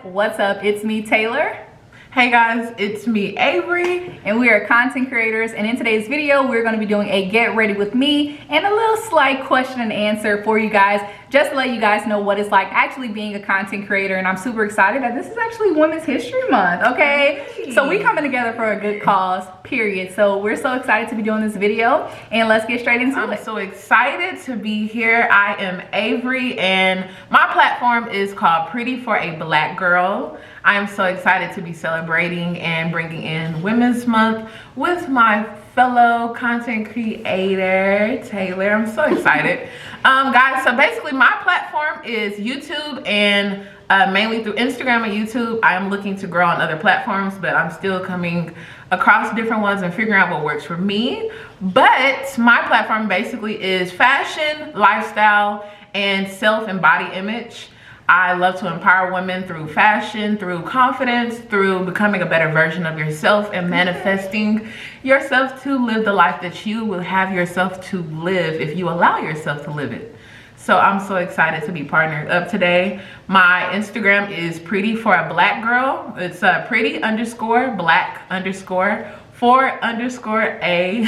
What's up? It's me, Taylor. Hey guys, it's me, Avery. And we are content creators, and in today's video we're going to be doing a get ready with me and a little slight question and answer for you guys, just to let you guys know what it's like actually being a content creator. And I'm super excited that this is actually Women's History Month, okay? Hey. So we coming together for a good cause, period. So we're so excited to be doing this video, and let's get straight into it. I'm so excited to be here. I am Avery, and my platform is called Pretty for a Black Girl. I am so excited to be celebrating and bringing in Women's Month with my fellow content creator, Taylor. I'm so excited. Guys, so basically my platform is YouTube, and mainly through Instagram and YouTube. I am looking to grow on other platforms, but I'm still coming across different ones and figuring out what works for me. But my platform basically is fashion, lifestyle, and self and body image. I love to empower women through fashion, through confidence, through becoming a better version of yourself and manifesting yourself to live the life that you will have yourself to live if you allow yourself to live it. So I'm so excited to be partnered up today. My Instagram is Pretty for a Black Girl. It's pretty underscore black underscore for underscore a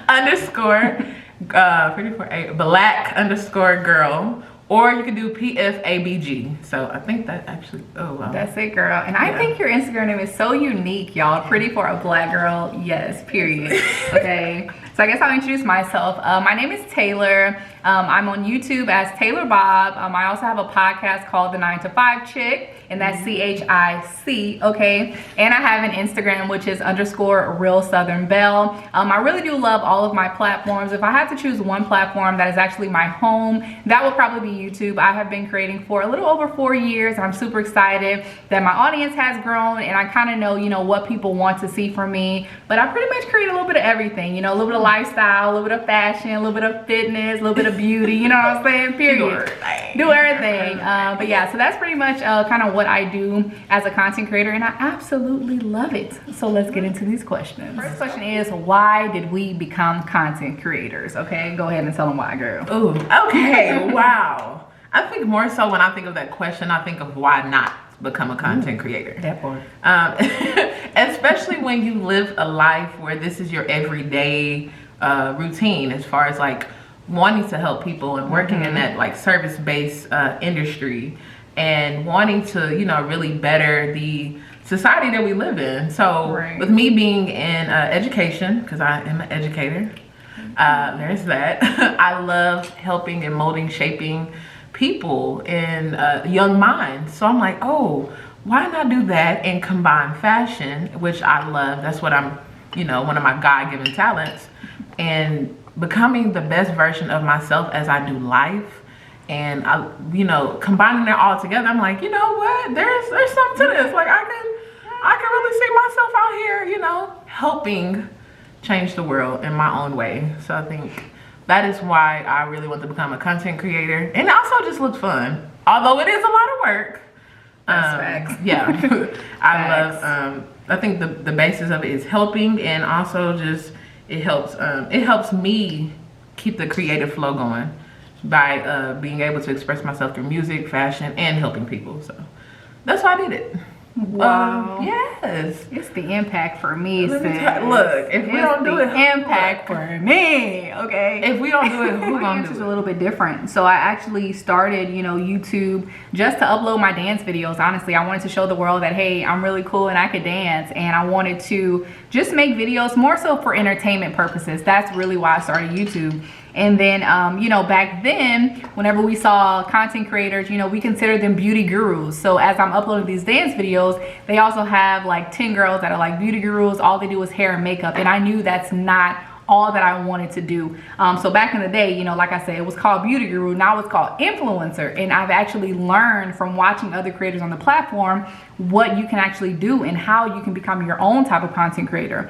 underscore pretty for a black underscore girl. Or you can do PFABG. So I think that actually, oh wow. That's it, girl. And I think your Instagram name is so unique, y'all. Pretty for a Black Girl, yes, period. Okay. So I guess I'll introduce myself. My name is Taylor. I'm on YouTube as Taylor Bob. I also have a podcast called The 9 to 5 Chick, and that's CHIC, okay? And I have an Instagram, which is underscore Real Southern Belle. I really do love all of my platforms. If I had to choose one platform that is actually my home, that would probably be YouTube. I have been creating for a little over 4 years. I'm super excited that my audience has grown, and I kind of know, you know, what people want to see from me. But I pretty much create a little bit of everything, you know, a little bit of lifestyle, a little bit of fashion, a little bit of fitness, a little bit of beauty, you know what I'm saying? Period. Do everything. But yeah, so that's pretty much kind of what I do as a content creator, and I absolutely love it. So let's get into these questions. First question is, why did we become content creators? Okay, go ahead and tell them why, girl. Ooh, okay, wow. I think more so when I think of that question, I think of why not become a content creator. That part. Especially when you live a life where this is your everyday routine, as far as like wanting to help people and working in that like service-based industry and wanting to, you know, really better the society that we live in. So with me being in education, because I am an educator, there's that. I love helping and molding, shaping people in young minds. So I'm like, oh, why not do that and combine fashion, which I love. That's what I'm, you know, one of my God-given talents, and becoming the best version of myself as I do life. And I, you know, combining it all together, I'm like, you know what? There's something to this. Like I can really see myself out here, you know, helping change the world in my own way. So I think that is why I really want to become a content creator, and also just look fun, although it is a lot of work. That's facts. Yeah, I love. I think the basis of it is helping, and also just it helps me keep the creative flow going by being able to express myself through music, fashion, and helping people. So that's why I did it. Wow. Yes. It's the impact for me, sis. Look, if we don't do it, impact for me, okay? If we don't do it, who gonna do it? It's a little bit different. So I actually started, you know, YouTube just to upload my dance videos. Honestly, I wanted to show the world that, hey, I'm really cool and I could dance, and I wanted to just make videos more so for entertainment purposes. That's really why I started YouTube. And then, you know, back then, whenever we saw content creators, you know, we considered them beauty gurus. So as I'm uploading these dance videos, they also have like 10 girls that are like beauty gurus. All they do is hair and makeup. And I knew that's not all that I wanted to do. So back in the day, you know, like I said, it was called beauty guru. Now it's called influencer. And I've actually learned from watching other creators on the platform what you can actually do and how you can become your own type of content creator.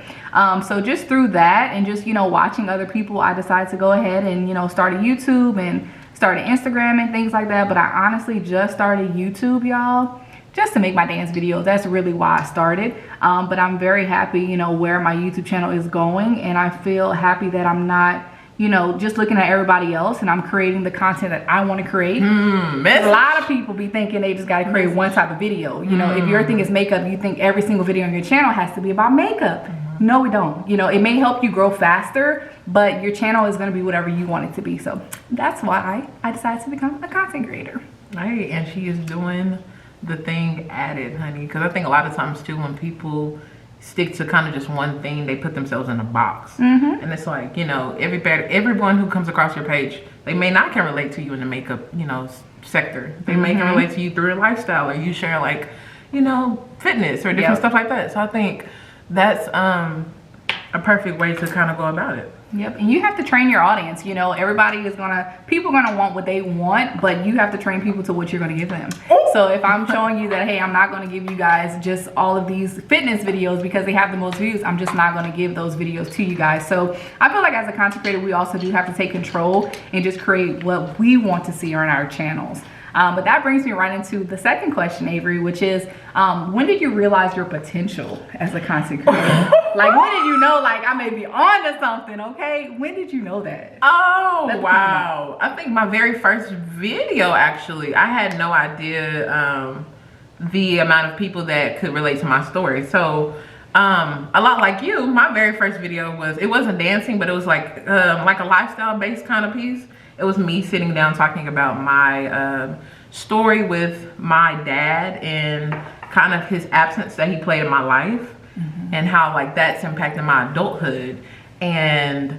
So just through that and just, you know, watching other people, I decided to go ahead and, you know, start a YouTube and started Instagram and things like that. But I honestly just started YouTube, y'all, just to make my dance videos. That's really why I started. But I'm very happy, you know, where my YouTube channel is going, and I feel happy that I'm not, you know, just looking at everybody else, and I'm creating the content that I want to create. A lot of people be thinking they just got to create one type of video. You know, if your thing is makeup, you think every single video on your channel has to be about makeup. No, we don't. You know, it may help you grow faster, but your channel is going to be whatever you want it to be. So that's why I decided to become a content creator. Right, and she is doing the thing added, honey, because I think a lot of times too, when people stick to kind of just one thing, they put themselves in a box. And it's like, you know, everyone who comes across your page, they may not can relate to you in the makeup, you know, sector. They may can relate to you through your lifestyle, or you share like, you know, fitness or different stuff like that. So I think that's a perfect way to kind of go about it. Yep, and you have to train your audience. You know, people are gonna want what they want, but you have to train people to what you're gonna give them. So if I'm showing you that, hey, I'm not gonna give you guys just all of these fitness videos because they have the most views, I'm just not gonna give those videos to you guys. So I feel like as a content creator, we also do have to take control and just create what we want to see on our channels. But that brings me right into the second question, Avery, which is, when did you realize your potential as a content creator? Like, when did you know, like, I may be on to something, okay? When did you know that? Oh, wow. I think my very first video, actually, I had no idea the amount of people that could relate to my story. So, a lot like you, my very first video it wasn't dancing, but it was like a lifestyle-based kind of piece. It was me sitting down talking about my story with my dad and kind of his absence that he played in my life, and how like that's impacted my adulthood. And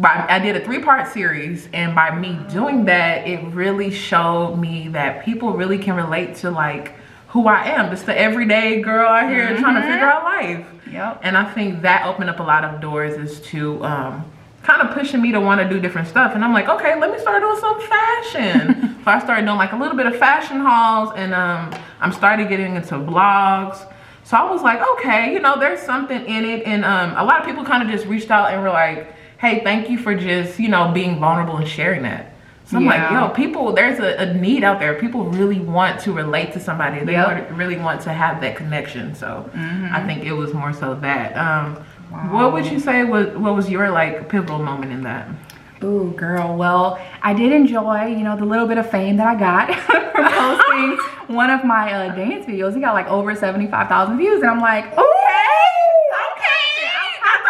I did a 3-part series, and by me doing that, it really showed me that people really can relate to like who I am, just the everyday girl out here trying to figure out life. And I think that opened up a lot of doors as to kind of pushing me to want to do different stuff. And I'm like, okay, let me start doing some fashion. So I started doing like a little bit of fashion hauls, and I'm started getting into vlogs. So I was like, okay, you know, there's something in it. And a lot of people kind of just reached out and were like, hey, thank you for just, you know, being vulnerable and sharing that. So I'm like, yo, people, there's a need out there. People really want to relate to somebody. They really want to have that connection. So I think it was more so that. What would you say what was your like pivotal moment in that? Ooh, girl. Well, I did enjoy, you know, the little bit of fame that I got from posting one of my dance videos. It got like over 75,000 views, and I'm like, okay,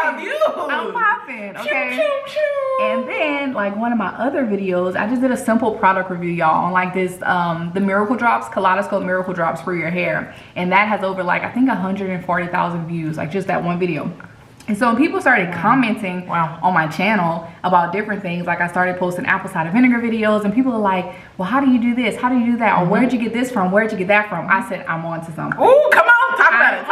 I'm popping, okay. And then like one of my other videos, I just did a simple product review, y'all, on like this the Miracle Drops, Kaleidoscope Miracle Drops for your hair, and that has over like I think 140,000 views, like just that one video. And so when people started commenting on my channel about different things, like I started posting apple cider vinegar videos, and people are like, well, how do you do this? How do you do that? Or where'd you get this from? Where'd you get that from? I said, I'm on to something. Ooh, come on, talk about it.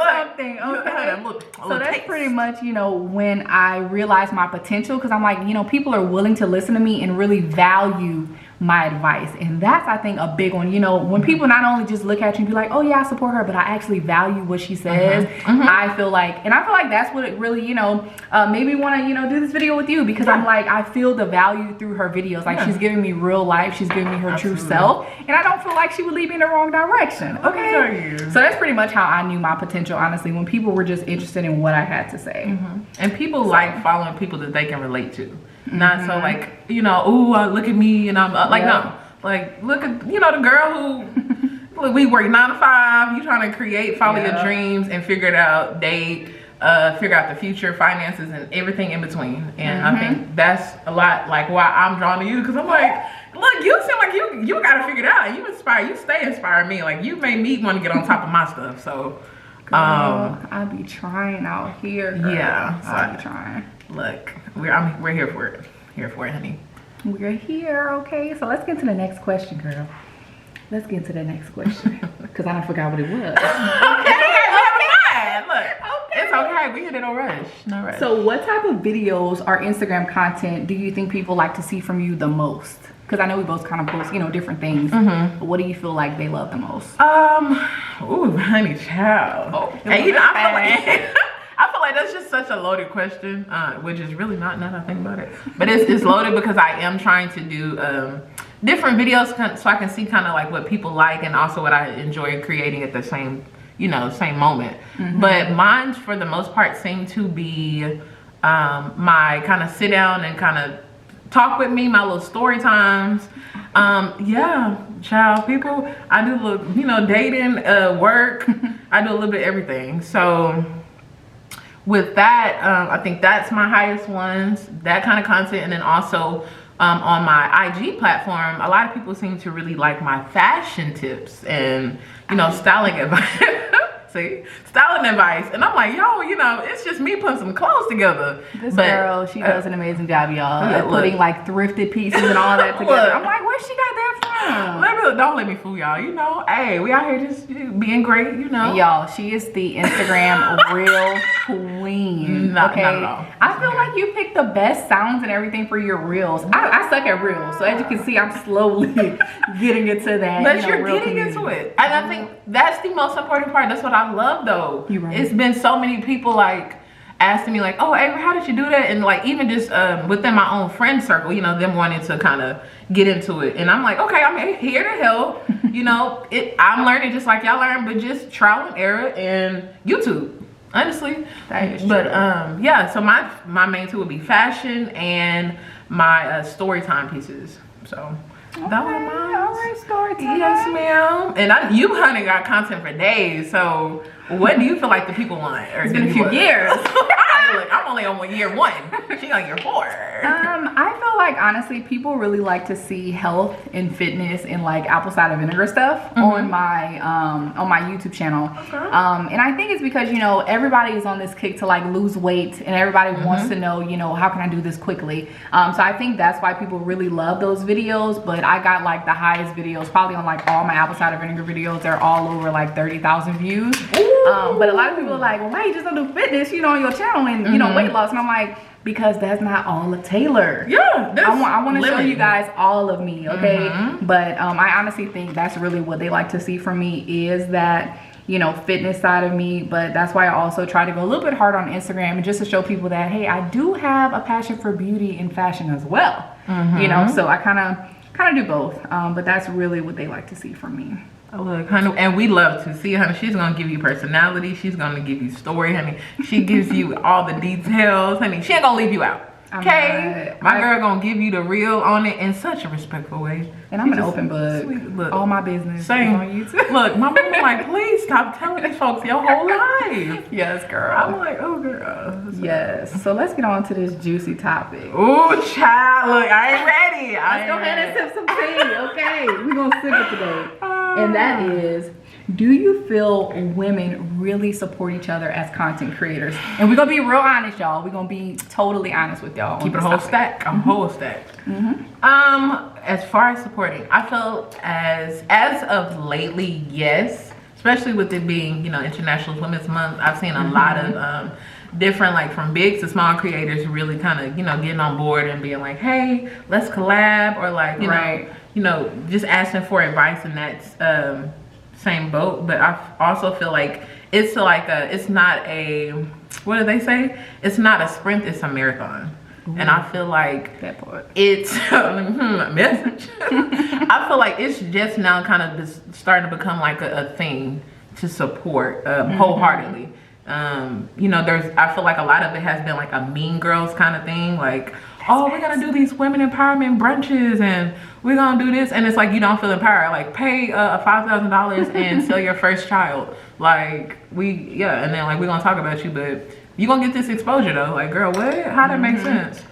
Something, okay? So that's pretty much, you know, when I realized my potential, because I'm like, you know, people are willing to listen to me and really value my advice. And that's, I think, a big one. You know, when people not only just look at you and be like, oh yeah, I support her, but I actually value what she says. I feel like that's what it really, you know, made me want to, you know, do this video with you, because I'm like, I feel the value through her videos. Like she's giving me real life, she's giving me her true self, and I don't feel like she would lead me in the wrong direction. Okay, so that's pretty much how I knew my potential, honestly, when people were just interested in what I had to say. And people like following people that they can relate to. Not so like, you know, ooh, look at me, and I'm like, no, like, look at, you know, the girl who, look, we work 9 to 5, you trying to create, follow your dreams, and figure it out, date, figure out the future, finances, and everything in between. And I think that's a lot like why I'm drawn to you, because I'm like, look, you seem like you got to figure it out. You stay inspiring me. Like, you made me want to get on top of my stuff. So I be trying out here, girl. Yeah, so I be trying. Look, we're here for it. Here for it, honey. We're here, okay? So let's get to the next question, girl. Let's get to the next question, because I don't forgot what it was. It's okay. We hit it on rush. No rush. So what type of videos or Instagram content do you think people like to see from you the most? Because I know we both kind of post, you know, different things. But what do you feel like they love the most? Ooh, honey child. Hey, you know, I feel like that's just such a loaded question, which is really not, now that I think about it. But it's loaded because I am trying to do different videos so I can see kind of like what people like and also what I enjoy creating at the same, you know, same moment. But mine for the most part seem to be my kind of sit down and kind of talk with me, my little story times. Yeah, child, people, I do look, you know, dating, work, I do a little bit of everything. So with that, I think that's my highest ones, that kind of content. And then also on my IG platform, a lot of people seem to really like my fashion tips and, you know, styling advice. See, styling advice, and I'm like, yo, you know, it's just me putting some clothes together. This girl, she does an amazing job, y'all, putting like thrifted pieces and all that together. I'm like, where she got that from? Don't let me fool y'all. You know, hey, we out here just being great. You know, y'all, she is the Instagram real queen. Not at all. I feel like you picked the best sounds and everything for your reels. I suck at reels, so as you can see, I'm slowly getting into that. But you're getting into it, and I think that's the most important part. That's what I love, though. You're right. It's been so many people like asking me like, oh, Avery, how did you do that? And like even just within my own friend circle, you know, them wanting to kind of get into it. And I'm like, okay, I'm here to help. You know, I'm learning just like y'all learn, but just trial and error and YouTube, honestly. But yeah, so my main two would be fashion and my story time pieces. So okay, that was mine. All right, story time. Yes, ma'am. And you honey got content for days. So what do you feel like the people want? Or it's been a few years. Look, I'm only on year 1. She on year 4. I feel like honestly people really like to see health and fitness and like apple cider vinegar stuff on my YouTube channel. And I think it's because, you know, everybody is on this kick to like lose weight and everybody wants to know, you know, how can I do this quickly? So I think that's why people really love those videos. But I got like the highest videos probably on like all my apple cider vinegar videos. They're all over like 30,000 views. But a lot of people are like, well, why you just don't do fitness, you know, on your channel and you know, weight loss? And I'm like, because that's not all of Taylor. Yeah, I want to show you guys all of me, okay? But I honestly think that's really what they like to see from me, is that, you know, fitness side of me. But that's why I also try to go a little bit hard on Instagram, and just to show people that, hey, I do have a passion for beauty and fashion as well. You know, so I kind of do both. But that's really what they like to see from me. Look, honey, and we love to see, honey. She's gonna give you personality. She's gonna give you story, honey. She gives you all the details, honey. She ain't gonna leave you out. Okay, my girl gonna give you the real on it in such a respectful way. And I'm an open book. Look, all my business same. on YouTube. Look, my mom like, please stop telling these folks your whole life. Yes, girl. I'm like, oh, girl. Yes. So let's get on to this juicy topic. Ooh, child. Look, I ain't ready. Let's go ahead and sip some tea. Okay, we're gonna sip it today. And that is, do you feel women really support each other as content creators? And we're gonna be real honest, y'all. We're gonna be totally honest with y'all. Keep it a whole stack. I'm whole stack. As far as supporting, I feel as of lately, yes. Especially with it being, you know, International Women's Month, I've seen a lot of different, like from big to small creators really kind of, you know, getting on board and being like, hey, let's collab, or like, you know, just asking for advice in that same boat. But I also feel like it's like it's not a, what do they say? It's not a sprint, it's a marathon. And I feel like that part. It's message. I feel like it's just now kind of just starting to become like a thing to support wholeheartedly. You know, I feel like a lot of it has been like a Mean Girls kind of thing, like, oh, we're gonna do these women empowerment brunches and we're gonna do this, and it's like you don't feel empowered. Like, pay $5,000 and sell your first child. Like, and then like we're gonna talk about you, but you gonna get this exposure though. Like, girl, what? How that make sense?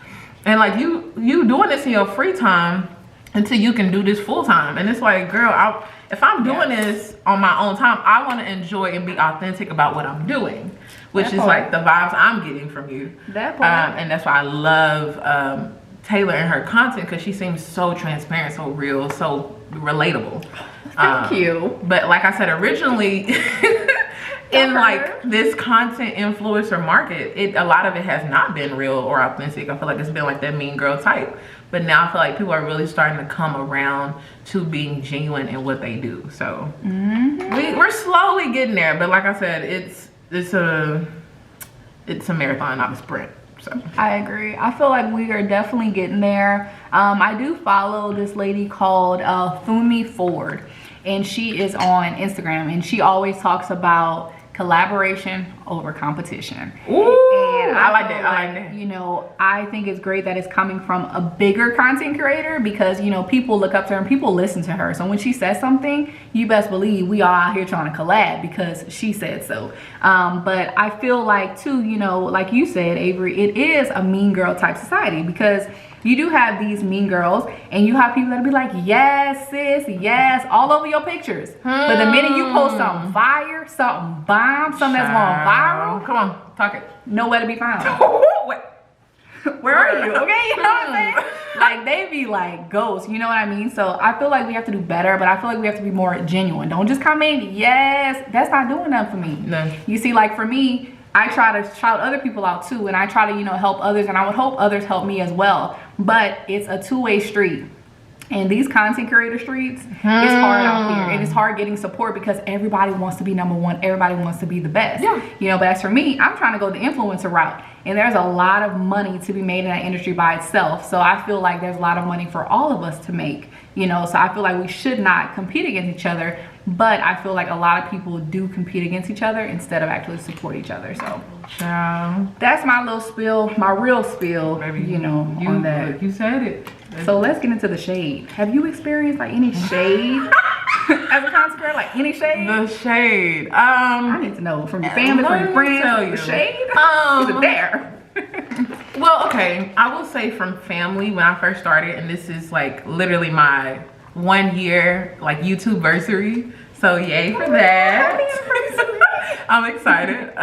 And like you doing this in your free time until you can do this full time. And it's like, girl, if I'm doing this on my own time, I want to enjoy and be authentic about what I'm doing, which is like the vibes I'm getting from you. That part. And that's why I love Taylor and her content, because she seems so transparent, so real, so relatable. Thank you. But like I said originally, in like this content influencer market, a lot of it has not been real or authentic. I feel like it's been like that mean girl type. But now I feel like people are really starting to come around to being genuine in what they do. So we're slowly getting there. But like I said, it's a marathon, not a sprint. So I agree. I feel like we are definitely getting there. I do follow this lady called Fumi Ford, and she is on Instagram, and she always talks about collaboration over competition. Ooh, And I like that. I like that. You know, I think it's great that it's coming from a bigger content creator, because, you know, people look up to her and people listen to her. So when she says something, you best believe we are out here trying to collab because she said so. But I feel like too, you know, like you said, Avery, it is a mean girl type society, because you do have these mean girls and you have people that'll be like, yes, sis, yes, all over your pictures. But the minute you post something fire, something bomb, something that's going viral, come on, talk it. nowhere to be found. Where are you? Okay, you know what I'm saying? Like, they be like ghosts, you know what I mean? So I feel like we have to do better, but I feel like we have to be more genuine. Don't just come in, yes, that's not doing that for me. No. You see, like for me, I try to shout other people out too, and I try to, you know, help others, and I would hope others help me as well. But it's a two-way street. And these content creator streets, it's hard out here, and it's hard getting support because everybody wants to be number one. Everybody wants to be the best. Yeah. You know, but as for me, I'm trying to go the influencer route, and there's a lot of money to be made in that industry by itself. So I feel like there's a lot of money for all of us to make, you know, so I feel like we should not compete against each other, but I feel like a lot of people do compete against each other instead of actually support each other. So that's my little spiel, my real spiel, baby, you know, on that. You said it. So let's get into the shade. Have you experienced like any shade as a content creator? Like any shade? The shade. I need to know from your family, from your friends. The shade? Is it there? Well, okay. I will say from family when I first started, and this is like literally my 1 year like YouTube versary. So yay for that. I'm excited.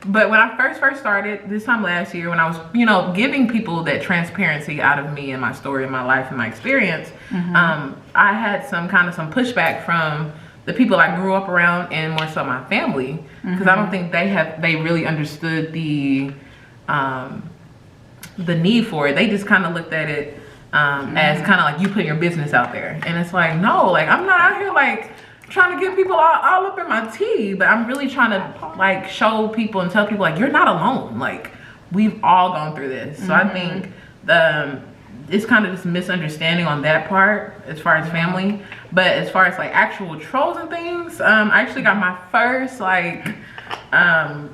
But when I first started this time last year, when I was, you know, giving people that transparency out of me and my story and my life and my experience, I had some pushback from the people I grew up around and more so my family, because I don't think they really understood the need for it. They just kind of looked at it as kind of like you putting your business out there, and it's like, no, like I'm not out here like trying to get people all up in my tea, but I'm really trying to like show people and tell people like you're not alone. Like we've all gone through this. So I think it's kind of this misunderstanding on that part as far as family, but as far as like actual trolls and things, I actually got my first like I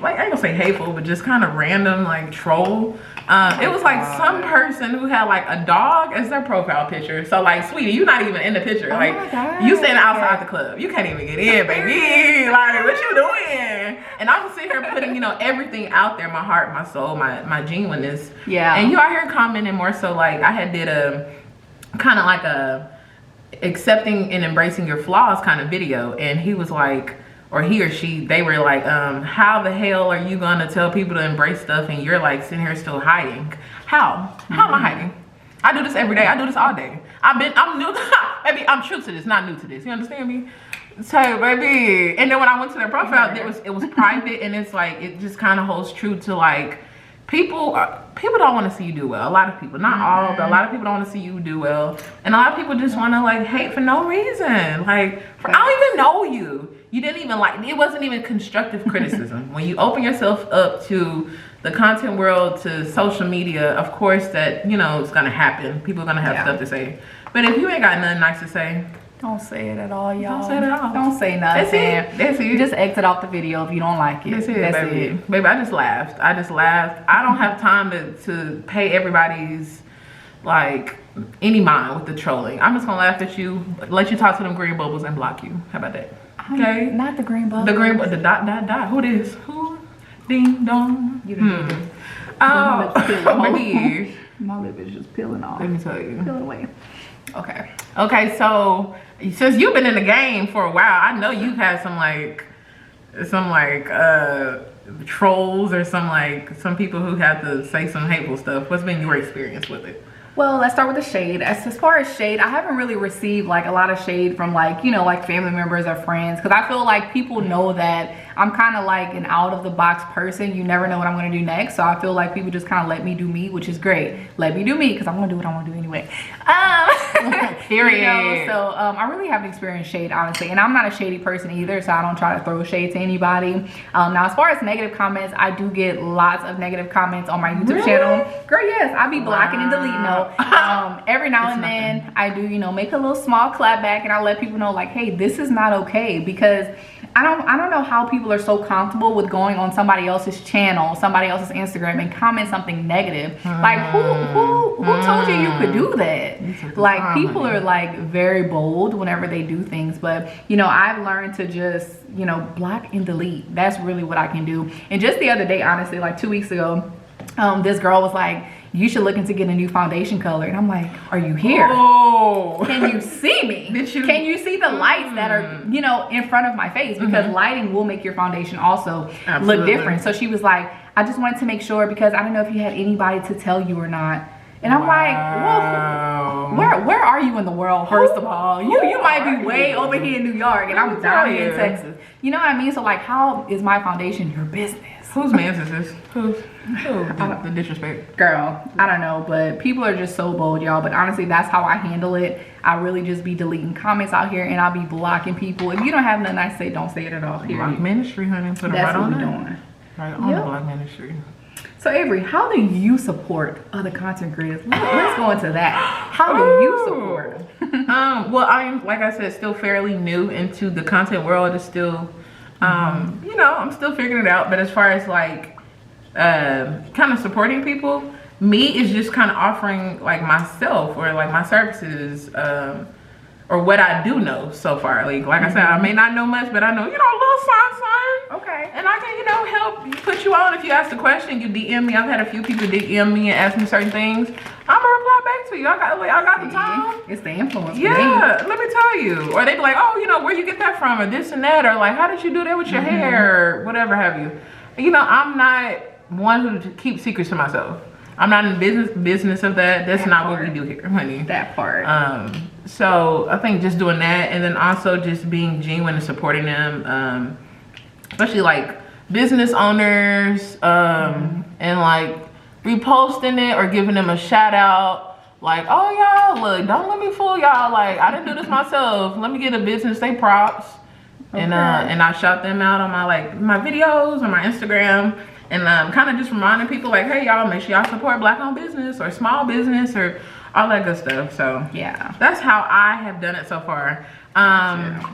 ain't gonna say hateful, but just kind of random like troll. It was like some person who had like a dog as their profile picture. So like, sweetie, you're not even in the picture. Like you standing outside the club, you can't even get in, baby. Like what you doing? And I was sitting here putting, you know, everything out there, my heart, my soul, my genuineness. Yeah. And you out here commenting more so like I had did a kind of like a accepting and embracing your flaws kind of video, and he was like, or he or she, they were like, how the hell are you gonna tell people to embrace stuff and you're like sitting here still hiding? How am I hiding? I do this every day. I do this all day. I'm new. Maybe I'm true to this, not new to this. You understand me? So baby, and then when I went to their profile, it was private, and it's like it just kind of holds true to like people don't want to see you do well. A lot of people, not all, but a lot of people don't want to see you do well, and a lot of people just want to like hate for no reason. Like I don't even know you. You didn't even like, it wasn't even constructive criticism. When you open yourself up to the content world, to social media, of course that, you know, it's gonna happen. People are gonna have stuff to say. But if you ain't got nothing nice to say, don't say it at all, y'all. Don't say it at all. Don't say nothing. That's it. You just exit off the video if you don't like it. That's baby. Baby, I just laughed. I don't have time to pay everybody's like any mind with the trolling. I'm just gonna laugh at you, let you talk to them green bubbles and block you. How about that? Okay. Not the green bubble. The green bubble. The dot. Who this? Who? Ding dong. You didn't Oh, baby. My lip is just peeling off. Let me tell you. Peel it away. Okay. Okay. So since you've been in the game for a while, I know you've had some trolls or some people who had to say some hateful stuff. What's been your experience with it? Well, let's start with the shade. As far as shade, I haven't really received like a lot of shade from like, you know, like family members or friends, because I feel like people know that I'm kind of like an out of the box person. You never know what I'm going to do next. So I feel like people just kind of let me do me, which is great. Let me do me, because I'm going to do what I want to do anyway. Period. You know, so I really haven't experienced shade, honestly, and I'm not a shady person either, so I don't try to throw shade to anybody. Now, as far as negative comments, I do get lots of negative comments on my YouTube channel. Girl, yes, I be blocking and deleting them. Every now and then, I do, you know, make a little small clap back, and I let people know, like, hey, this is not okay, because I don't know how people are so comfortable with going on somebody else's channel, somebody else's Instagram, and comment something negative. Like, who told you could do that? Like, people are like very bold whenever they do things, but you know, I've learned to just, you know, block and delete. That's really what I can do. And just the other day, honestly, like 2 weeks ago, this girl was like, you should look into getting a new foundation color. And I'm like, are you here? Oh. Can you see me? Can you see the lights that are, you know, in front of my face? Because lighting will make your foundation also look different. So she was like, I just wanted to make sure, because I don't know if you had anybody to tell you or not. And I'm like, well, where are you in the world, first of all? You might be way over here in New York, and I'm down here in Texas. You know what I mean? So like, how is my foundation your business? Whose man's is this? Who? The disrespect. Girl, I don't know, but people are just so bold, y'all. But honestly, that's how I handle it. I really just be deleting comments out here, and I'll be blocking people. If you don't have nothing nice to say, don't say it at all. Block ministry, honey. Put it right on there. Right on the block ministry. So Avery, how do you support other content creators? Let's go into that. How do you support? Well, I'm, like I said, still fairly new into the content world. It's still, you know, I'm still figuring it out. But as far as like, kind of supporting people, me is just kind of offering like myself or like my services, or what I do know so far. Like I said, I may not know much, but I know, you know, a little something. Okay. And I can, you know, help put you on. If you ask a question, you DM me. I've had a few people DM me and ask me certain things. I'm gonna reply back to you. I got the time. It's the influence. Yeah, let me tell you. Or they be like, oh, you know, where you get that from, or this and that, or like, how did you do that with your hair, or whatever have you. You know, I'm not one who keeps secrets to myself. I'm not in business of that. That's not what we do here, honey. That part. So I think just doing that, and then also just being genuine and supporting them, especially like business owners, and like reposting it or giving them a shout out. Like, oh y'all, look, don't let me fool y'all. Like, I didn't do this myself. Let me get a business, they props. Okay. And I shout them out on my videos or my Instagram. And kind of just reminding people like, hey y'all, make sure y'all support black owned business or small business or all that good stuff. So yeah, that's how I have done it so far.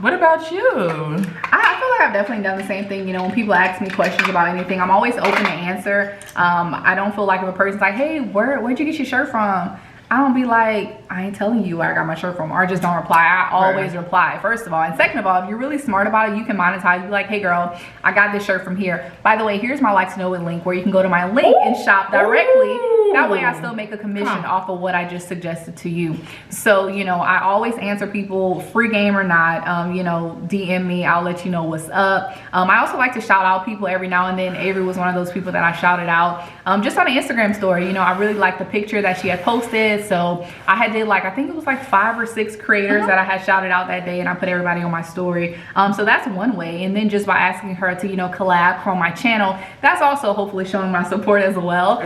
What about you? I feel like I've definitely done the same thing. You know, when people ask me questions about anything, I'm always open to answer. I don't feel like if a person's like, hey, where'd you get your shirt from? I don't be like, I ain't telling you where I got my shirt from, or I just don't reply. I always reply, first of all. And second of all, if you're really smart about it, you can monetize. Be like, hey girl, I got this shirt from here. By the way, here's my like to know it link where you can go to my link and shop directly. That way I still make a commission off of what I just suggested to you. So, you know, I always answer people, free game or not, you know, DM me, I'll let you know what's up. I also like to shout out people every now and then. Avery was one of those people that I shouted out just on an Instagram story. You know, I really liked the picture that she had posted. So I had did like, I think it was like 5 or 6 creators that I had shouted out that day, and I put everybody on my story. So that's one way. And then just by asking her to, you know, collab on my channel, that's also hopefully showing my support as well.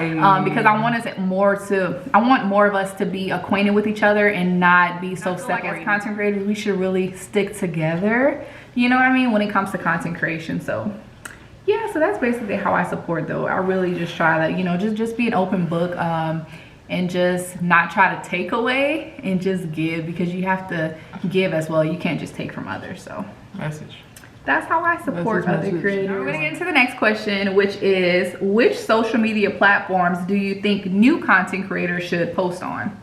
Because I want more of us to be acquainted with each other and not be so separate. Like as content creators, we should really stick together, you know what I mean, when it comes to content creation. So yeah, so that's basically how I support though. I really just try to, you know, just be an open book, and just not try to take away and just give, because you have to give as well. You can't just take from others. So message. That's how I support other creators. We're gonna get into the next question, which is, which social media platforms do you think new content creators should post on?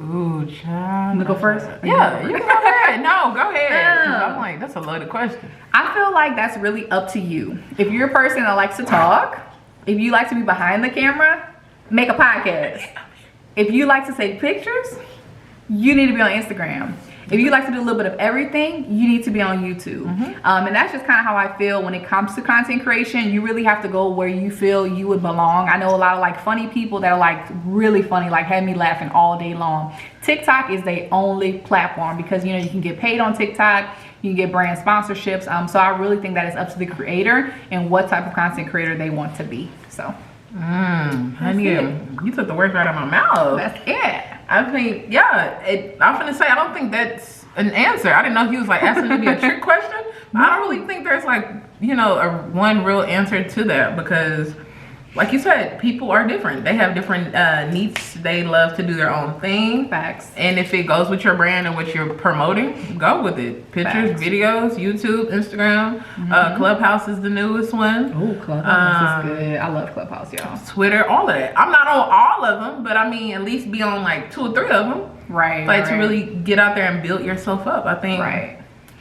Ooh, child. I'm gonna go first? Yeah, you can go ahead. No, go ahead. 'Cause I'm like, that's a loaded question. I feel like that's really up to you. If you're a person that likes to talk, if you like to be behind the camera, make a podcast. If you like to take pictures, you need to be on Instagram. If you like to do a little bit of everything, you need to be on YouTube. And that's just kind of how I feel when it comes to content creation. You really have to go where you feel you would belong. I know a lot of like funny people that are like really funny, like had me laughing all day long. TikTok is the only platform because, you know, you can get paid on TikTok. You can get brand sponsorships. So I really think that it's up to the creator and what type of content creator they want to be. So honey, you took the words right out of my mouth. That's it. I think, yeah, I'm gonna say, I don't think that's an answer. I didn't know he was like asking to be a trick question. But I don't really think there's like, you know, one real answer to that, because like you said, people are different. They have different needs. They love to do their own thing. Facts. And if it goes with your brand and what you're promoting, go with it. Pictures, Facts. videos, YouTube, Instagram. Clubhouse is the newest one. Oh, Clubhouse is good. I love Clubhouse, y'all. Twitter, all of that. I'm not on all of them, but I mean, at least be on like 2 or 3 of them. Right. Like to really get out there and build yourself up. I think. Right.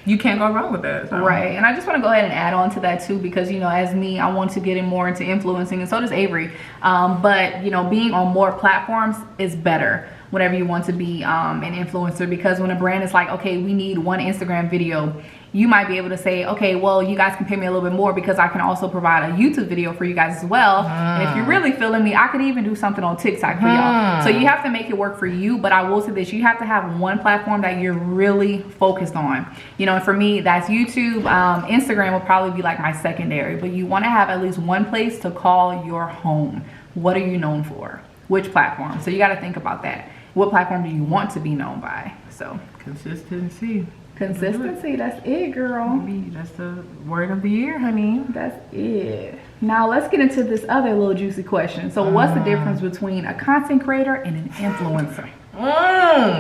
You can't go wrong with that. So. Right. And I just want to go ahead and add on to that too, because, you know, as me, I want to get in more into influencing, and so does Avery. But, you know, being on more platforms is better whenever you want to be an influencer, because when a brand is like, okay, we need 1 Instagram video, you might be able to say, okay, well, you guys can pay me a little bit more because I can also provide a YouTube video for you guys as well. And if you're really feeling me, I could even do something on TikTok for y'all. So you have to make it work for you. But I will say this, you have to have one platform that you're really focused on. You know, and for me, that's YouTube. Instagram will probably be like my secondary, but you want to have at least one place to call your home. What are you known for? Which platform? So you got to think about that. What platform do you want to be known by? So consistency. Consistency, that's it, girl. That's the word of the year, honey. That's it. Now let's get into this other little juicy question. So what's the difference between a content creator and an influencer?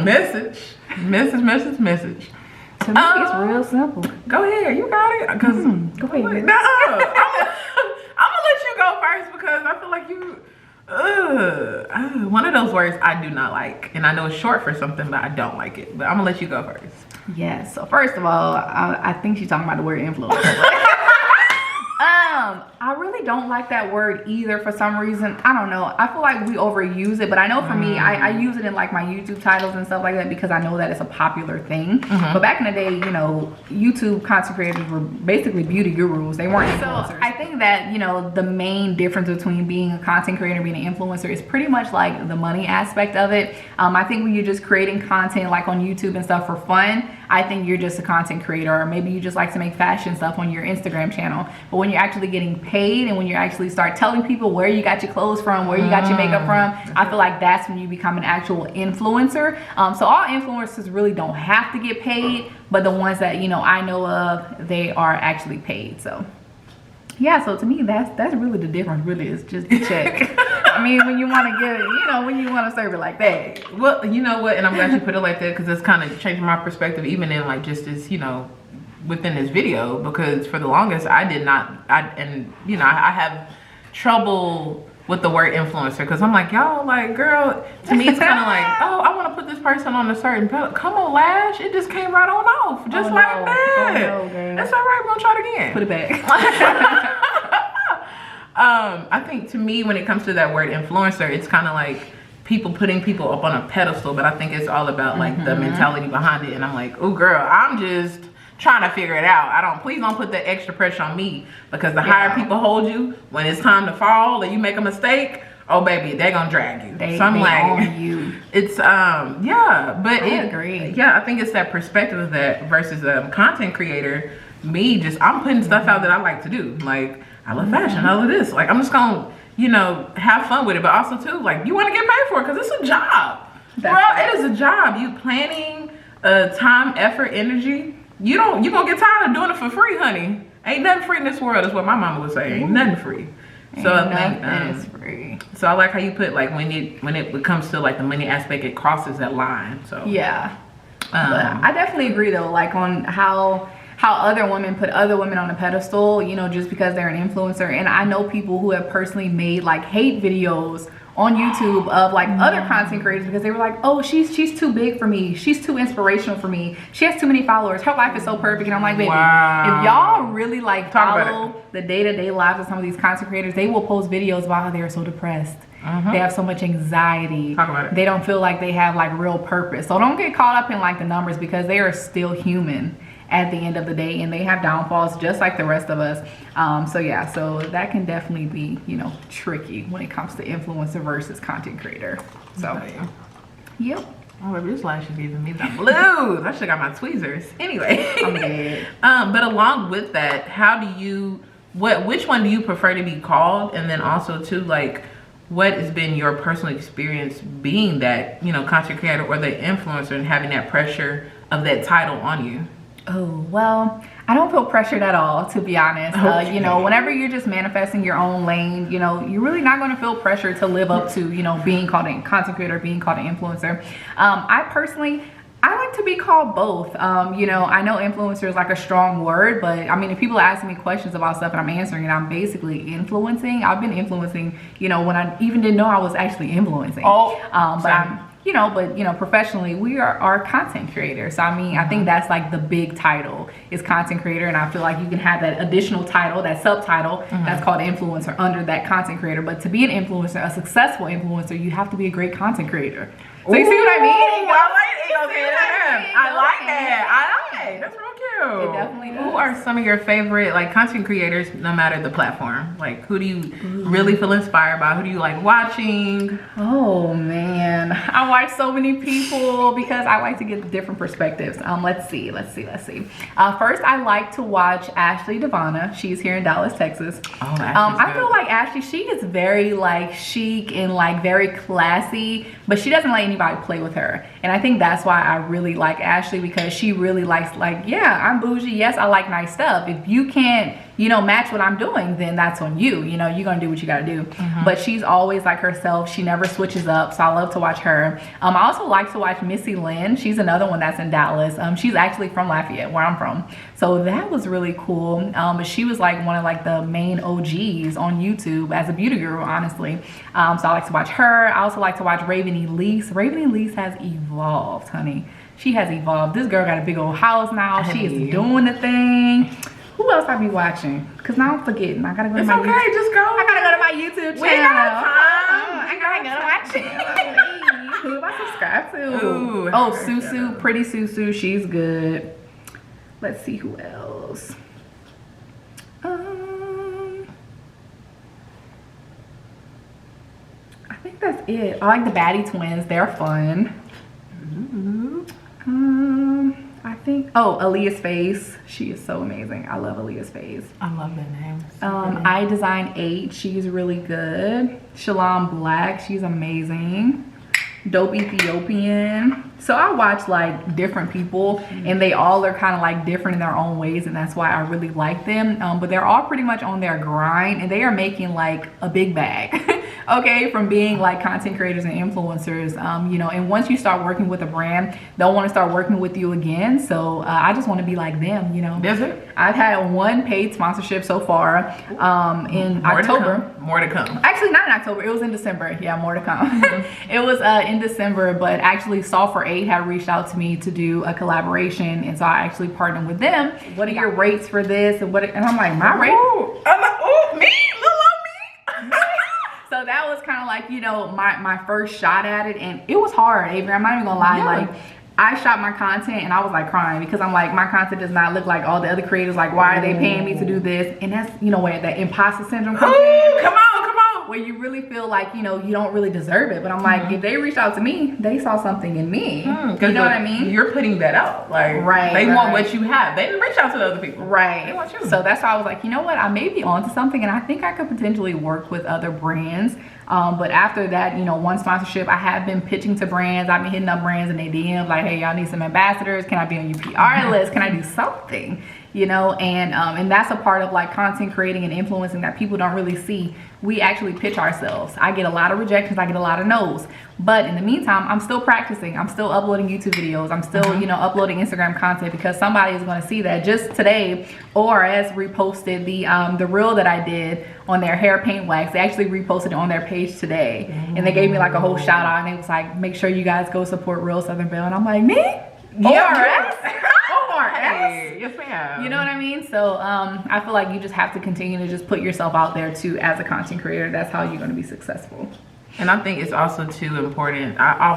Message. To me, it's real simple. Go ahead, you got it. Cause go ahead. No, I'm gonna let you go first, because I feel like you. One of those words I do not like, and I know it's short for something, but I don't like it. But I'm gonna let you go first. Yes. So first of all, I think she's talking about the word influencer. I really don't like that word either for some reason. I don't know. I feel like we overuse it, but I know for me, I use it in like my YouTube titles and stuff like that because I know that it's a popular thing. But back in the day, you know, YouTube content creators were basically beauty gurus. They weren't influencers. So I think that, you know, the main difference between being a content creator and being an influencer is pretty much like the money aspect of it. I think when you're just creating content like on YouTube and stuff for fun, I think you're just a content creator, or maybe you just like to make fashion stuff on your Instagram channel. But when you're actually getting paid and when you actually start telling people where you got your clothes from, where you got your makeup from, I feel like that's when you become an actual influencer. So all influencers really don't have to get paid, but the ones that, you know, I know of, they are actually paid. So yeah, so to me, that's really the difference. Really, is just the check. I mean, when you want to give, you know, when you want to serve it like that. Well, you know what, and I'm glad you put it like that, because it's kind of changing my perspective, even in like just this, you know, within this video, because for the longest I have trouble with the word influencer, because I'm like, y'all, like, girl, to me it's kind of like, oh, I want to put this person on a certain pedal. Come on, Lash, it just came right on off, just like that. Oh, no, that's all right, we're gonna try it again. Put it back. I think to me, when it comes to that word influencer, it's kind of like people putting people up on a pedestal, but I think it's all about like the mentality behind it. And I'm like, oh girl, I'm just trying to figure it out. Please don't put that extra pressure on me, because the higher people hold you, when it's time to fall or you make a mistake, oh baby, they're gonna drag you. So I'm like, on you. It's yeah, but I agree. Yeah, I think it's that perspective of that versus a content creator. I'm putting stuff out that I like to do. Like, I love fashion, I love this. Like, I'm just gonna, you know, have fun with it, but also too, like, you want to get paid for it, because it's a job. It is a job. You planning, time, effort, energy. You're gonna get tired of doing it for free, honey. Ain't nothing free in this world, is what my mama would say. Ain't nothing free. So nothing is free. So I like how you put, like, when it comes to like the money aspect, it crosses that line. So yeah. But I definitely agree though, like on how other women put other women on a pedestal, you know, just because they're an influencer. And I know people who have personally made like hate videos on YouTube of like other content creators because they were like, oh, she's too big for me, she's too inspirational for me, she has too many followers, her life is so perfect. And I'm like, baby, if y'all really like follow the day-to-day lives of some of these content creators, they will post videos about how they're so depressed. They have so much anxiety. Talk about it. They don't feel like they have like real purpose. So don't get caught up in like the numbers, because they are still human at the end of the day, and they have downfalls just like the rest of us. So yeah, so that can definitely be, you know, tricky when it comes to influencer versus content creator. So yep. Oh, baby, this lash is giving me the blues. I should got my tweezers. Anyway, I'm dead. But along with that, how do you, which one do you prefer to be called? And then also too, like, what has been your personal experience being that, you know, content creator or the influencer and having that pressure of that title on you? Oh, well, I don't feel pressured at all, to be honest. Okay. You know, whenever you're just manifesting your own lane, you know, you're really not going to feel pressure to live up to, you know, being called a content creator, being called an influencer. I like to be called both. You know, I know influencer is like a strong word, but I mean, if people are asking me questions about stuff and I'm answering it, I'm basically influencing. I've been influencing, you know, when I even didn't know I was actually influencing. But professionally, we are content creators. So I mean, I think that's like the big title is content creator, and I feel like you can have that additional title, that subtitle that's called influencer under that content creator. But to be an influencer, a successful influencer, you have to be a great content creator. So you see what I mean? I like that. That's real cute. It definitely does. Who are some of your favorite like content creators, no matter the platform? Like, who do you really feel inspired by? Who do you like watching? Oh man, I watch so many people because I like to get different perspectives. Let's see. First, I like to watch Ashley Devana. She's here in Dallas, Texas. Oh, I feel like Ashley, she is very like chic and like very classy, but she doesn't let anybody play with her. And I think that's why I really like Ashley, because she really likes, like, yeah, I'm bougie. Yes, I like nice stuff. If you can't, you know, match what I'm doing, then that's on you. You know, you're gonna do what you gotta do. But she's always like herself. She never switches up, so I love to watch her. I also like to watch Missy Lynn. She's another one that's in Dallas. She's actually from Lafayette, where I'm from. So that was really cool. But she was like one of like the main OGs on YouTube as a beauty guru, honestly. So I like to watch her. I also like to watch Raven Elise. Raven Elise has evolved, honey. She has evolved. This girl got a big old house now. She is doing the thing. Who else I be watching? Because now I'm forgetting. I gotta go to my YouTube. Just go. I gotta go to my YouTube channel. We got time. I gotta go to my channel. Who do I subscribe to? Ooh, Oh, Susu. Pretty Susu. She's good. Let's see who else. I think that's it. I like the Baddie twins. They're fun. I think, Aaliyah's Face. She is so amazing. I love Aaliyah's Face. I love that name. I Design 8. She's really good. Shalom Black. She's amazing. Dope Ethiopian. So I watch like different people, and they all are kind of like different in their own ways, and that's why I really like them. But they're all pretty much on their grind, and they are making like a big bag. Okay, from being like content creators and influencers, you know, and once you start working with a brand, they'll want to start working with you again. So I just want to be like them, you know. Is it? I've had one paid sponsorship so far in October. More to come. Actually, not in October. It was in December. Yeah, more to come. It was in December, but actually Solve for 8 had reached out to me to do a collaboration, and so I actually partnered with them. What are your rates for this? And I'm like, my rate? I'm like, me? Little me? So that was kind of like, you know, my first shot at it, and it was hard, Avery. I'm not even gonna lie. Like, I shot my content and I was like crying, because I'm like, my content does not look like all the other creators. Like, why are they paying me to do this? And that's, you know, where that imposter syndrome comes in. Come on. Where you really feel like, you know, you don't really deserve it. But I'm like, if they reached out to me, they saw something in me. You know what I mean? You're putting that out. Like, they want what you have. They didn't reach out to the other people. Right. They want you. So that's why I was like, you know what? I may be onto something, and I think I could potentially work with other brands. But after that, you know, one sponsorship, I have been pitching to brands. I've been hitting up brands and they DM like, hey, y'all need some ambassadors. Can I be on your PR list? Can I do something? You know, and that's a part of like content creating and influencing that people don't really see. We actually pitch ourselves. I get a lot of rejections. I get a lot of no's. But in the meantime, I'm still practicing. I'm still uploading YouTube videos. I'm still, you know, uploading Instagram content, because somebody is going to see that. Just today, ORS reposted the reel that I did on their hair paint wax. They actually reposted it on their page today. And they gave me like a whole shout out, and it was like, make sure you guys go support Real Southern Belle. And I'm like, me? ORS? ORS? Yes, ma'am. You know what I mean? So I feel like you just have to continue to just put yourself out there too as a content creator. That's how you're going to be successful. And I think it's also too important. I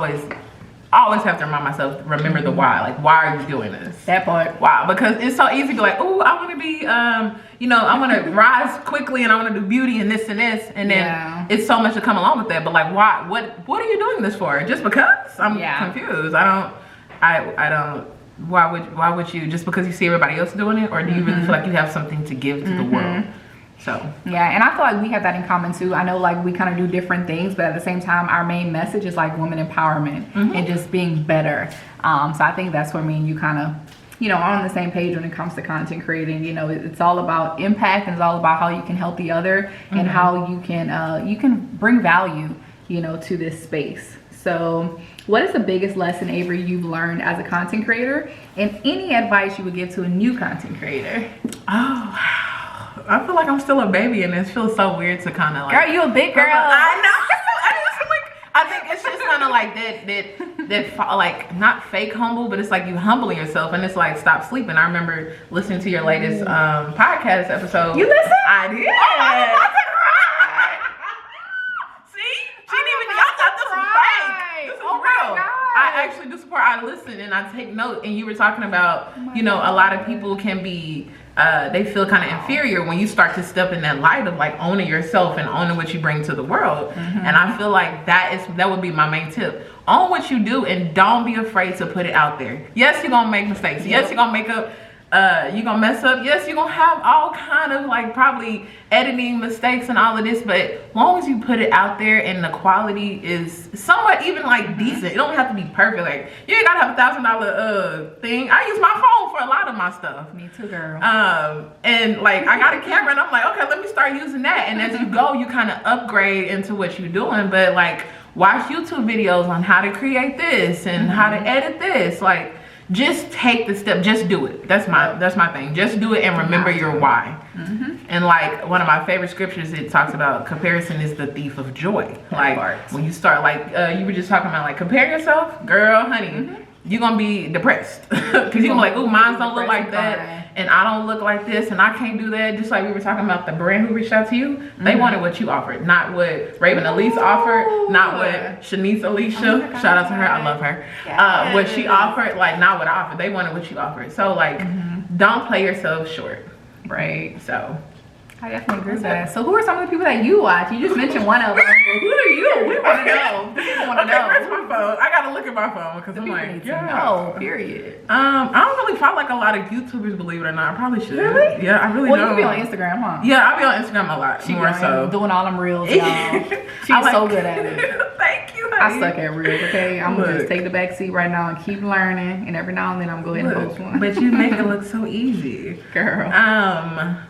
always have to remind myself, remember the why. Like, why are you doing this? That part. Why? Because it's so easy to be like, oh, I want to be, you know, I want to rise quickly, and I want to do beauty and this and this, and then it's so much to come along with that. But like, why? What are you doing this for? Just because? I'm confused. I don't. Why would you? Just because you see everybody else doing it, or do you really feel like you have something to give to the world? So yeah, and I feel like we have that in common too. I know like we kind of do different things, but at the same time, our main message is like women empowerment and just being better. So I think that's where me and you kind of, you know, are on the same page when it comes to content creating. You know, it's all about impact, and it's all about how you can help the other and how you can bring value, you know, to this space. So what is the biggest lesson, Avery, you've learned as a content creator, and any advice you would give to a new content creator? Oh, I feel like I'm still a baby, and it feels so weird to kind of like. Girl, you a big girl. I know. I think it's just kind of like that, like not fake humble, but it's like you humbling yourself, and it's like stop sleeping. I remember listening to your latest podcast episode. You listen? I did. Oh, I'm about to cry. See, she didn't even. Y'all thought this was fake. This is real. I actually this part I listen and I take note, and you were talking about you know a lot of people can be. They feel kind of inferior when you start to step in that light of like owning yourself and owning what you bring to the world. And I feel like that would be my main tip. Own what you do and don't be afraid to put it out there. Yes, you're gonna make mistakes. Yes, you're gonna make up. You're gonna mess up. Yes, you're gonna have all kind of like probably editing mistakes and all of this, but as long as you put it out there and the quality is somewhat even like decent, it don't have to be perfect. Like you ain't gotta have $1,000 thing. I use my phone for a lot of my stuff. Me too, girl. And like I got a camera and I'm like, okay, let me start using that. And as you go, you kind of upgrade into what you're doing. But like watch YouTube videos on how to create this and how to edit this. Like just take the step, just do it. That's my thing. Just do it and remember your why. And like one of my favorite scriptures, it talks about comparison is the thief of joy. Like when you start like you were just talking about like compare yourself, girl, honey, you're gonna be depressed because you're gonna be like, oh, mine don't look like that, and I don't look like this, and I can't do that. Just like we were talking about the brand who reached out to you, they wanted what you offered, not what Raven Elise offered, not what Shanice Alicia, shout out to her, I love her, what she offered, like not what I offered. They wanted what you offered. So like don't play yourself short. Right. So I definitely agree with that. So who are some of the people that you watch? You just mentioned one of them. Who are you? We want to know. People want to know. Where's my phone? I gotta look at my phone because I'm like, no, period. I don't really follow like a lot of YouTubers, believe it or not. I probably should. Really? Yeah, I really don't. Well, you be on Instagram, huh? Yeah, I be on Instagram a lot. She more so doing all them reels, y'all. She's so good at it. Thank you, honey. I suck at reels, okay? I'm gonna just take the back seat right now and keep learning, and every now and then I'm going to go ahead and post one. But you make it look so easy, girl.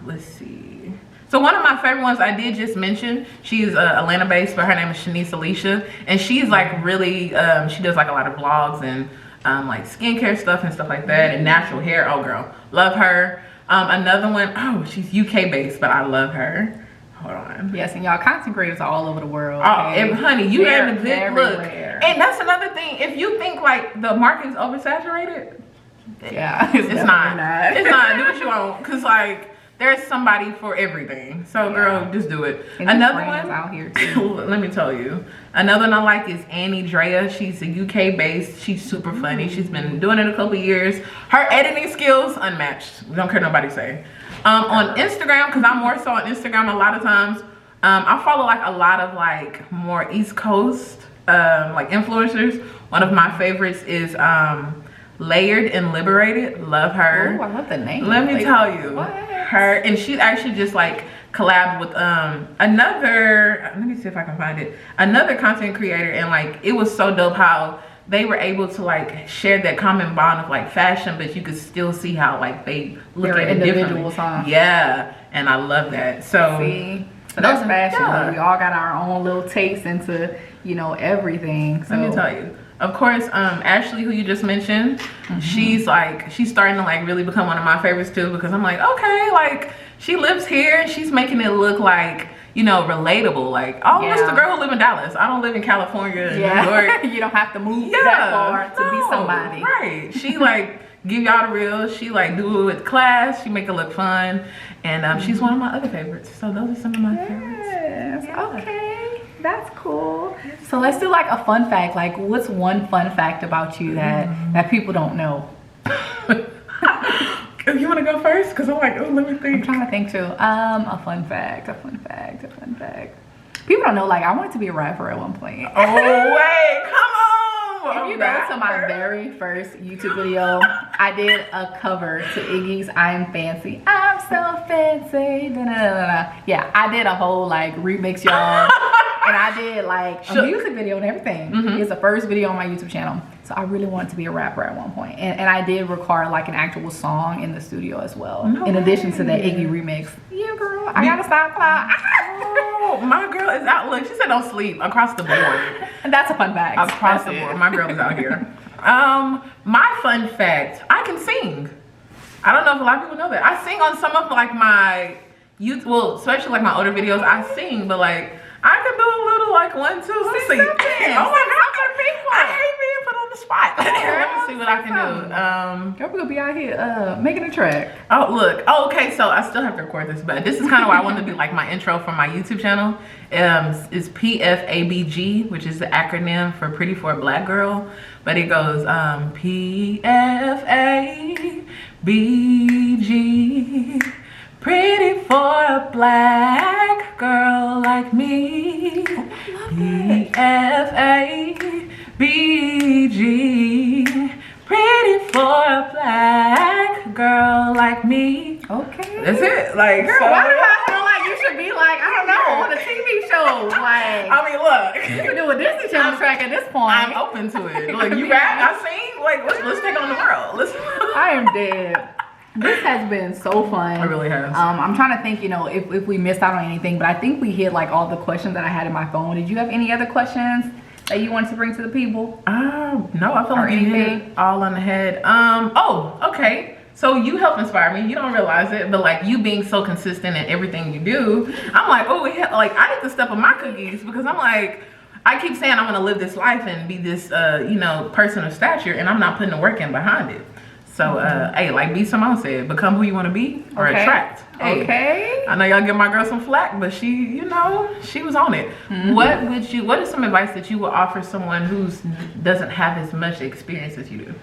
Let's see. So one of my favorite ones I did just mention, she's Atlanta based, but her name is Shanice Alicia, and she's like really, she does like a lot of vlogs and like skincare stuff and stuff like that, and natural hair. Oh girl, love her. Another one, oh, she's UK based, but I love her. Hold on. Yes, and y'all content creators are all over the world. Okay? Oh, honey, you have a good look. And that's another thing. If you think like the market is oversaturated, yeah, it's not. It's not. Do what you want, cause like. There's somebody for everything. So girl, just do it. And another one out here too. Let me tell you. Another one I like is Annie Drea. She's a UK based. She's super funny. She's been doing it a couple years. Her editing skills, unmatched. We don't care nobody say. On Instagram, because I'm more so on Instagram a lot of times, I follow like a lot of like more East Coast like influencers. One of my favorites is Layered and Liberated. Love her. Oh, I love the name. Let me tell you. What? Her, and she's actually just like collabed with another, let me see if I can find it, another content creator, and like it was so dope how they were able to like share that common bond of like fashion, but you could still see how like they look at it differently. Huh? Yeah, and I love that. So see, so that's fashion. Yeah. We all got our own little taste into, you know, everything. So let me tell you. Of course, Ashley, who you just mentioned, she's starting to like really become one of my favorites too, because I'm like, okay, like she lives here and she's making it look like, you know, relatable. Like, oh, it's the girl who live in Dallas. I don't live in California and New York. You don't have to move that far to be somebody. Right. She like give y'all the real. She like do it with class. She make it look fun. And she's one of my other favorites. So those are some of my favorites. Yeah. Okay. That's cool. So let's do like a fun fact. Like, what's one fun fact about you that people don't know? You want to go first? Because I'm like, oh, let me think. I'm trying to think too. A fun fact. People don't know, like, I wanted to be a rapper at one point. Oh, wait, come on. If you go So my very first YouTube video, I did a cover to Iggy's I'm Fancy. I'm so fancy. Da, da, da, da. Yeah, I did a whole like remix, y'all. And I did like a music video and everything. It's the first video on my YouTube channel. So I really wanted to be a rapper at one point. And I did record like an actual song in the studio as well. In addition to that Iggy remix. Yeah, girl, I got a SoundCloud. Oh, my girl is out. Look, she said don't sleep across the board. And that's a fun fact. Across the board. My girl is out here. My fun fact, I can sing. I don't know if a lot of people know that. I sing on some of like my youth, well, especially like my older videos, I sing, but like I can do a little like 1, 2, let's see. Oh my God, I hate being put on the spot. Let me see what I can do. Girl, we're gonna be out here making a track. Oh, look. Oh, okay, so I still have to record this, but this is kind of why I want to do like my intro for my YouTube channel. Is PFABG, which is the acronym for Pretty for a Black Girl. But it goes PFABG. Pretty for a black girl like me. PFABG. Pretty for a black girl like me. Okay. That's it. Like, girl, why do I feel like you should be like, I don't know, on a TV show? Like, I mean, look. You can do a Disney Channel track at this point. I'm open to it. Look, you rap, I sing. Like, let's take on the world. I am dead. This has been so fun. It really has. I'm trying to think, you know, if we missed out on anything, but I think we hit like all the questions that I had in my phone. Did you have any other questions that you wanted to bring to the people? No, I feel like you hit it all on the head. Oh, okay. So you help inspire me. You don't realize it, but like you being so consistent in everything you do, I'm like, oh, like I need to step on my cookies because I'm like, I keep saying I'm gonna live this life and be this, you know, person of stature, and I'm not putting the work in behind it. So, hey, like B Simone said, become who you want to be or attract. Hey, okay. I know y'all give my girl some flack, but she, you know, she was on it. What is some advice that you would offer someone who doesn't have as much experience as you do?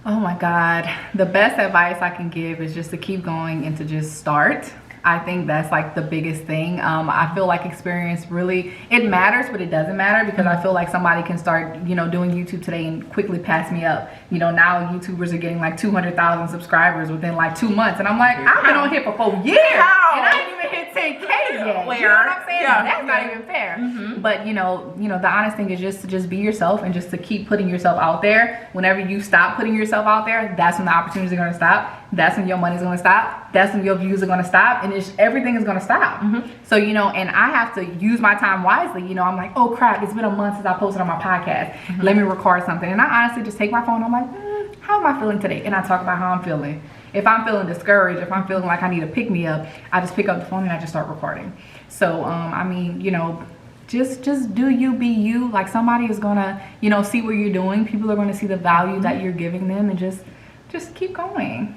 Oh my God. The best advice I can give is just to keep going and to just start. I think that's like the biggest thing. I feel like experience really, it matters, but it doesn't matter because I feel like somebody can start, you know, doing YouTube today and quickly pass me up. You know, now YouTubers are getting like 200,000 subscribers within like 2 months. And I'm like, I've been on here for 4 years and I ain't even hit 10K yet. You know what I'm saying? Yeah. That's not even fair. But you know, the honest thing is just to just be yourself and just to keep putting yourself out there. Whenever you stop putting yourself out there, that's when the opportunities are going to stop. That's when your money's going to stop. That's when your views are going to stop. And everything is going to stop. So, you know, and I have to use my time wisely. You know, I'm like, oh crap, it's been a month since I posted on my podcast. Let me record something. And I honestly just take my phone. I'm like, how am I feeling today? And I talk about how I'm feeling. If I'm feeling discouraged, if I'm feeling like I need to pick me up, I just pick up the phone and I just start recording. So, I mean, you know, just do you, be you. Like somebody is gonna, you know, see what you're doing. People are gonna see the value that you're giving them, and just keep going.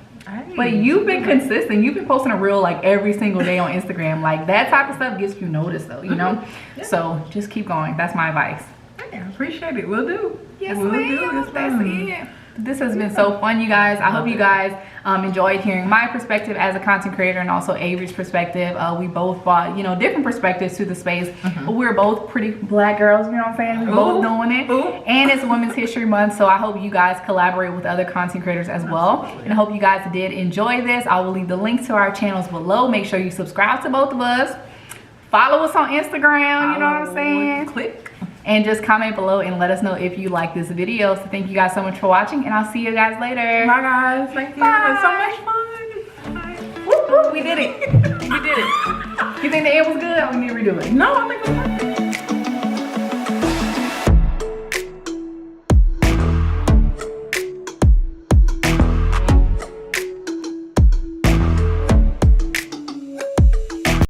But you've been consistent. You've been posting a reel like every single day on Instagram. Like that type of stuff gets you noticed though, you know? So just keep going. That's my advice. I appreciate it. We'll do. Yes, ma'am. That's it. This has been so fun, you guys. I hope you guys enjoyed hearing my perspective as a content creator and also Avery's perspective. We both brought, you know, different perspectives to the space. But we're both pretty black girls, you know what I'm saying? We're both doing it. And it's Women's History Month, so I hope you guys collaborate with other content creators as well. And I hope you guys did enjoy this. I will leave the links to our channels below. Make sure you subscribe to both of us. Follow us on Instagram, you know what I'm saying? Click. And just comment below and let us know if you like this video. So thank you guys so much for watching, and I'll see you guys later. Bye guys. Thank you. It was so much fun. Bye. Whoop, whoop, we did it. We did it. You think the end was good? Or we need to redo it? No, I think it was fun.